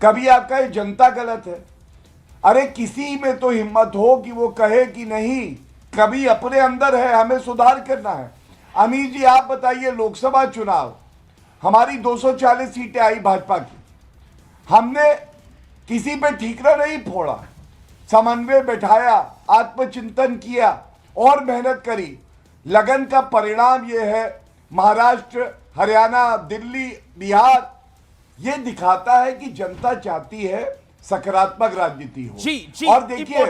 कभी आप कहे जनता गलत है। अरे किसी में तो हिम्मत हो कि वो कहे कि नहीं, कभी अपने अंदर है, हमें सुधार करना है। अमीर जी आप बताइए, लोकसभा चुनाव हमारी 240 सीटें आई भाजपा की, हमने किसी पे ठीकरा नहीं फोड़ा, समन्वय बैठाया, आत्मचिंतन किया और मेहनत करी। लगन का परिणाम यह है, महाराष्ट्र, हरियाणा, दिल्ली, बिहार, ये दिखाता है कि जनता चाहती है सकारात्मक राजनीति हो। जी, और देखिए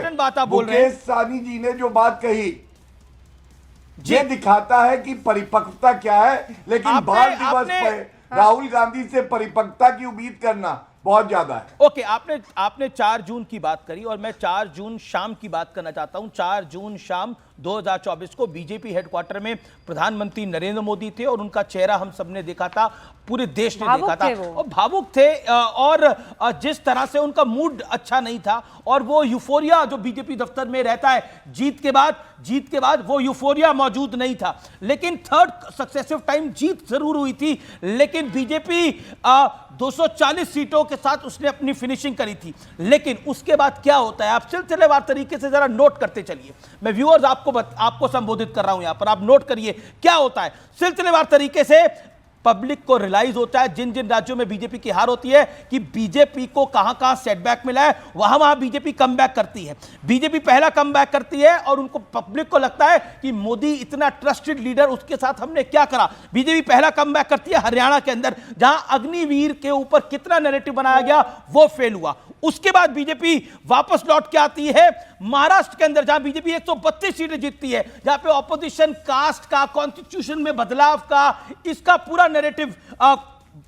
मुकेश सहनी जी ने जो बात कही, ये दिखाता है कि परिपक्वता क्या है। लेकिन बाल दिवस पर राहुल गांधी से परिपक्वता की उम्मीद करना बहुत ज्यादा है। ओके, आपने 4 जून की बात करी और मैं 4 जून शाम की बात करना चाहता हूं। 4 जून शाम 2024 को बीजेपी हेडक्वार्टर में प्रधानमंत्री नरेंद्र मोदी थे और उनका चेहरा हम सबने देखा था, पूरे देश ने देखा था और भावुक थे। और जिस तरह से उनका मूड अच्छा नहीं था और वो यूफोरिया जो बीजेपी दफ्तर में रहता है जीत के बाद वो यूफोरिया मौजूद नहीं था। लेकिन थर्ड सक्सेसिव टाइम जीत जरूर हुई थी, लेकिन बीजेपी 240 सीटों के साथ उसने अपनी फिनिशिंग करी थी। लेकिन उसके बाद क्या होता है, आप सिलसिलेवार तरीके से जरा नोट करते चलिए। मैं व्यूअर्स आपको संबोधित कर रहा हूं, यहां पर आप नोट करिए क्या होता है। सिलसिलेवार तरीके से पब्लिक को रियलाइज होता है, जिन जिन राज्यों में बीजेपी की हार होती है, कि बीजेपी को कहां सेटबैक मिला है, वहां बीजेपी कमबैक करती है। बीजेपी पहला कमबैक करती है और उनको पब्लिक को लगता है कि मोदी इतना ट्रस्टेड लीडर, उसके साथ हमने क्या करा। बीजेपी पहला कमबैक करती है हरियाणा के अंदर, जहां अग्निवीर के ऊपर कितना नैरेटिव बनाया गया वो फेल हुआ। उसके बाद बीजेपी वापस लौट के आती है महाराष्ट्र के अंदर, जहां बीजेपी 132 सीटें जीतती है, जहां पे ऑपोजिशन कास्ट का, कॉन्स्टिट्यूशन में बदलाव का, इसका पूरा नैरेटिव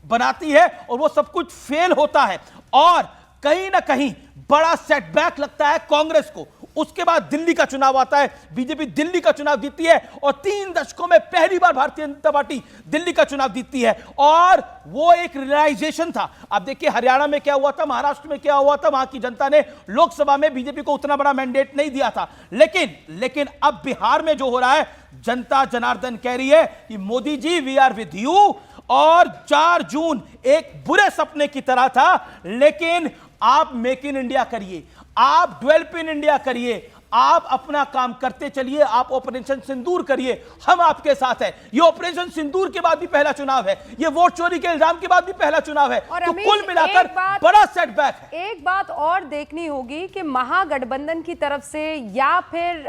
बनाती है और वो सब कुछ फेल होता है और कहीं ना कहीं बड़ा सेटबैक लगता है कांग्रेस को। उसके बाद दिल्ली का चुनाव आता है, बीजेपी दिल्ली का चुनाव जीतती है और 3 दशकों में पहली बार भारतीय जनता पार्टी दिल्ली का चुनाव जीतती है। और वो एक रियलाइजेशन था। अब देखिए हरियाणा में क्या हुआ था, महाराष्ट्र में क्या हुआ था, वहां की जनता ने लोकसभा में बीजेपी को उतना बड़ा मैंडेट नहीं दिया था। लेकिन अब बिहार में जो हो रहा है, जनता जनार्दन कह रही है कि Modi ji we are with you. और 4 जून एक बुरे सपने की तरह था, लेकिन आप मेक इन इंडिया करिए, आप डेवलप इन इंडिया करिए, आप अपना काम करते चलिए, आप ऑपरेशन सिंदूर करिए, हम आपके साथ हैं। ये ऑपरेशन सिंदूर के बाद भी पहला चुनाव है, ये वोट चोरी के इल्जाम के बाद भी पहला चुनाव है, तो कुल मिलाकर बड़ा सेटबैक है। एक बात और देखनी होगी कि महागठबंधन की तरफ से या फिर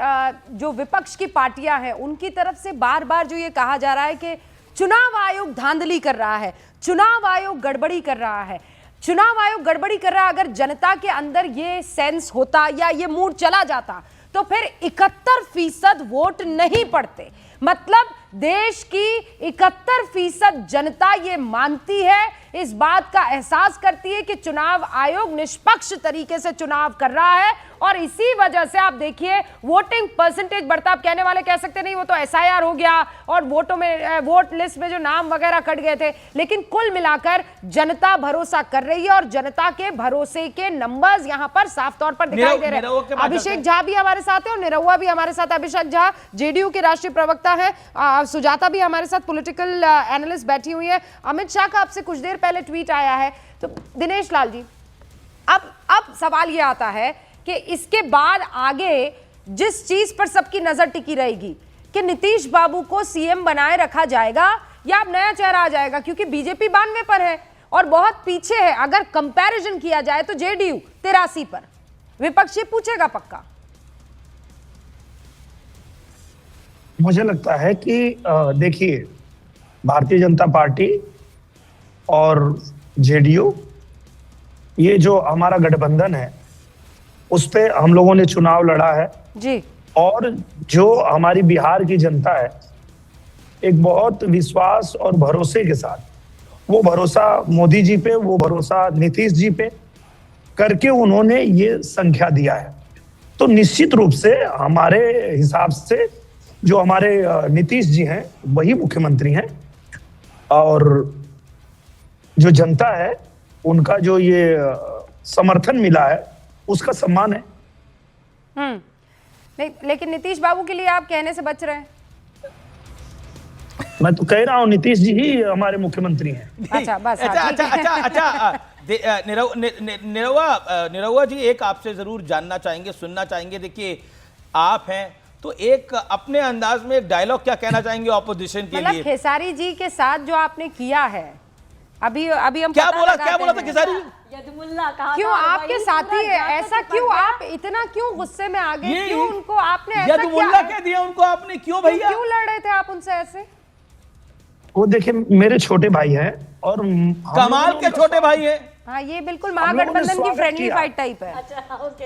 जो विपक्ष की पार्टियां हैं उनकी तरफ से बार बार जो ये कहा जा रहा है कि चुनाव आयोग धांधली कर रहा है, चुनाव आयोग गड़बड़ी कर रहा है, चुनाव आयोग गड़बड़ी कर रहा है। अगर जनता के अंदर ये सेंस होता या ये मूड चला जाता तो फिर 71% वोट नहीं पड़ते। मतलब देश की 71% जनता ये मानती है, इस बात का एहसास करती है कि चुनाव आयोग निष्पक्ष तरीके से चुनाव कर रहा है और इसी वजह से आप देखिए वोटिंग परसेंटेज बढ़ता। आप कहने वाले कह सकते नहीं वो तो एसआईआर हो गया और वोटों में, वोट लिस्ट में जो नाम वगैरह कट गए थे, लेकिन कुल मिलाकर जनता भरोसा कर रही है और जनता के भरोसे के नंबर्स यहां पर साफ तौर पर दिखाई दे रहे हैं। अभिषेक झा भी हमारे साथ है और निरहुआ भी हमारे साथ। अभिषेक झा जेडीयू के राष्ट्रीय प्रवक्ता है, सुजाता भी हमारे साथ पॉलिटिकल एनालिस्ट बैठी हुई है। अमित शाह का आपसे कुछ देर पहले ट्वीट आया है, तो दिनेश लाल जी अब सवाल यह आता है कि इसके बाद आगे जिस चीज पर सबकी नजर टिकी रहेगी कि नीतीश बाबू को सीएम बनाए रखा जाएगा या अब नया चेहरा आ जाएगा, क्योंकि बीजेपी 92 पर है और बहुत पीछे है। अगर कंपैरिजन किया जाए तो जेडीयू 83 पर, विपक्ष ये पूछेगा पक्का। मुझे लगता है कि देखिए भारतीय जनता पार्टी और जेडीयू, ये जो हमारा गठबंधन है उस पे हम लोगों ने चुनाव लड़ा है जी। और जो हमारी बिहार की जनता है एक बहुत विश्वास और भरोसे के साथ, वो भरोसा मोदी जी पे, वो भरोसा नीतीश जी पे करके उन्होंने ये संख्या दिया है। तो निश्चित रूप से हमारे हिसाब से जो हमारे नीतीश जी हैं वही मुख्यमंत्री हैं और जो जनता है उनका जो ये समर्थन मिला है उसका सम्मान है। नहीं, लेकिन नीतीश बाबू के लिए आप कहने से बच रहे हैं। मैं तो कह रहा हूँ नीतीश जी ही हमारे मुख्यमंत्री हैं। अच्छा बस अच्छा, निरहुआ जी, एक आपसे जरूर जानना चाहेंगे, सुनना चाहेंगे। देखिए, आप हैं तो एक अपने अंदाज में एक डायलॉग क्या कहना चाहेंगे ऑपोजिशन के लिए? खेसारी जी के साथ जो आपने किया है, अभी हम क्या बोला था खेसारी? क्यों आपके साथी है, ऐसा क्यों आप इतना क्यों गुस्से में आ गए? क्यों उनको आपने ऐसा यदुमुल्ला कह दिया उनको आपने? क्यों भैया, क्यों लड़ रहे थे आप उनसे ऐसे? वो देखिए, मेरे छोटे भाई हैं और कमाल के छोटे भाई हैं। हाँ, ये बिल्कुल महागठबंधन की फ्रेंडली फाइट टाइप है।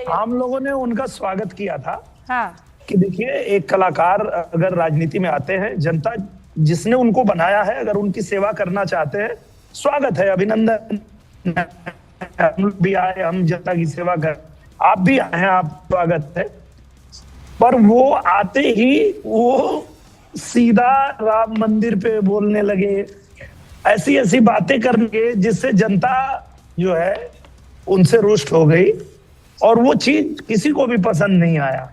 हम लोगों ने उनका स्वागत किया था। हाँ, कि देखिए, एक कलाकार अगर राजनीति में आते हैं, जनता जिसने उनको बनाया है, अगर उनकी सेवा करना चाहते हैं, स्वागत है, अभिनंदन। हम भी आए, हम जनता की सेवा कर, आप भी आए हैं, आप स्वागत है। पर वो आते ही वो सीधा राम मंदिर पे बोलने लगे, ऐसी ऐसी बातें करने, जिससे जनता जो है उनसे रुष्ट हो गई। और वो चीज किसी को भी पसंद नहीं आया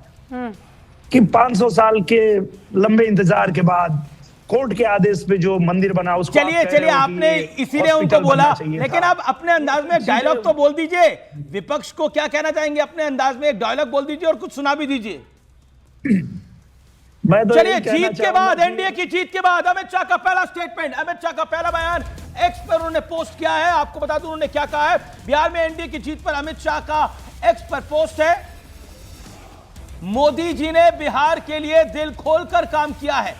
कि 500 साल के लंबे इंतजार के बाद कोर्ट के आदेश पे जो मंदिर बना उसको। चलिए आपने इसीलिए उनको बोला, लेकिन आप अपने अंदाज में एक डायलॉग तो बोल दीजिए। विपक्ष को क्या कहना चाहेंगे? अपने अंदाज में एक डायलॉग बोल दीजिए और कुछ सुना भी दीजिए। चलिए, जीत के बाद, एनडीए की जीत के बाद अमित शाह का पहला स्टेटमेंट, अमित शाह का पहला बयान एक्स पर उन्होंने पोस्ट किया है। आपको बता दूं उन्होंने क्या कहा है। बिहार में एनडीए की जीत पर अमित शाह का एक्स पर पोस्ट है। मोदी जी ने बिहार के लिए दिल खोलकर काम किया है।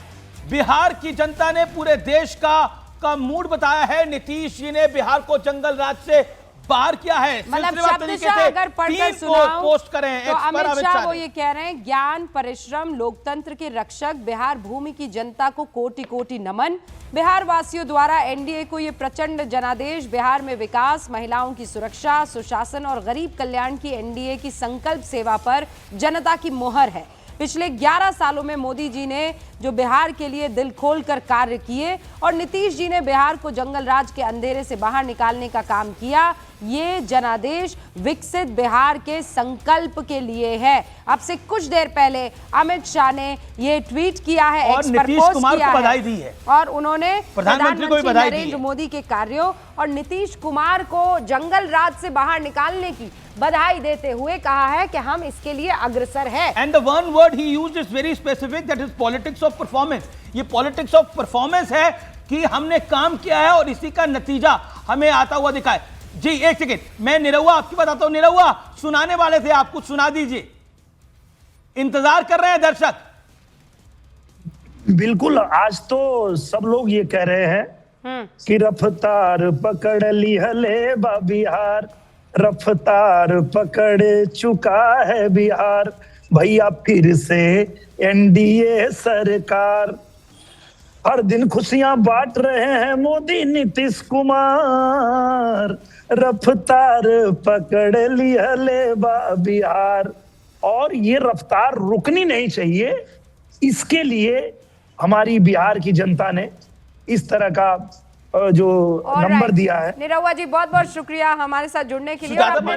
बिहार की जनता ने पूरे देश का मूड बताया है। नीतीश जी ने बिहार को जंगल राज से बाहर किया है। मतलब शब्दशः अगर पढ़कर सुनाऊं पोस्ट करें तो अमित शाह वो ये कह रहे हैं, ज्ञान, परिश्रम, लोकतंत्र के रक्षक बिहार भूमि की जनता को कोटि कोटि नमन। बिहार वासियों द्वारा एनडीए को ये प्रचंड जनादेश। बिहार में विकास, महिलाओं की सुरक्षा, सुशासन और गरीब कल्याण की एनडीए की संकल्प सेवा पर जनता की मोहर है। पिछले 11 सालों में मोदी जी ने जो बिहार के लिए दिल खोलकर कार्य किए और नीतीश जी ने बिहार को जंगल राज के अंधेरे से बाहर निकालने का काम किया, ये जनादेश विकसित बिहार के संकल्प के लिए है। अब से कुछ देर पहले अमित शाह ने ये ट्वीट किया है, एक्स पर पोस्ट किया है और उन्होंने प्रधानमंत्री नरेंद्र मोदी के कार्यों और नीतीश कुमार को जंगल राज से बाहर निकालने की बधाई देते हुए कहा है कि हम इसके लिए अग्रसर हैं। And the one word he used is very specific, that is politics of performance. ये पॉलिटिक्स ऑफ परफॉर्मेंस है कि हमने काम किया है और इसी का नतीजा हमें आता हुआ दिखा है। जी एक सेकेंड, मैं निरहुआ आपकी बताता हूं। निरहुआ सुनाने वाले थे, आप कुछ सुना दीजिए, इंतजार कर रहे हैं दर्शक। बिल्कुल, आज तो सब लोग ये कह रहे हैं कि रफ्तार पकड़ ली हले बिहार, रफ्तार पकड़ चुका है बिहार, भैया फिर से एनडीए सरकार। हर दिन खुशियां बांट रहे हैं मोदी नीतीश कुमार, रफ्तार पकड़ ली हले बिहार। और ये रफ्तार रुकनी नहीं चाहिए। इसके लिए हमारी बिहार की जनता ने इस तरह का जो नंबर दिया है। निरहुआ जी बहुत बहुत शुक्रिया हमारे साथ जुड़ने के लिए। और अपने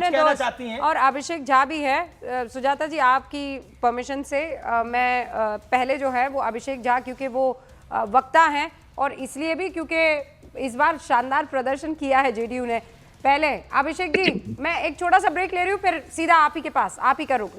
दोस्त और अभिषेक झा भी है। सुजाता जी, आपकी परमिशन से मैं पहले जो है वो अभिषेक झा, क्योंकि वो वक्ता हैं और इसलिए भी क्योंकि इस बार शानदार प्रदर्शन किया है जेडीयू ने। पहले अभिषेक जी, मैं एक छोटा सा ब्रेक ले रही हूँ, फिर सीधा आप ही के पास, आप ही का रुख।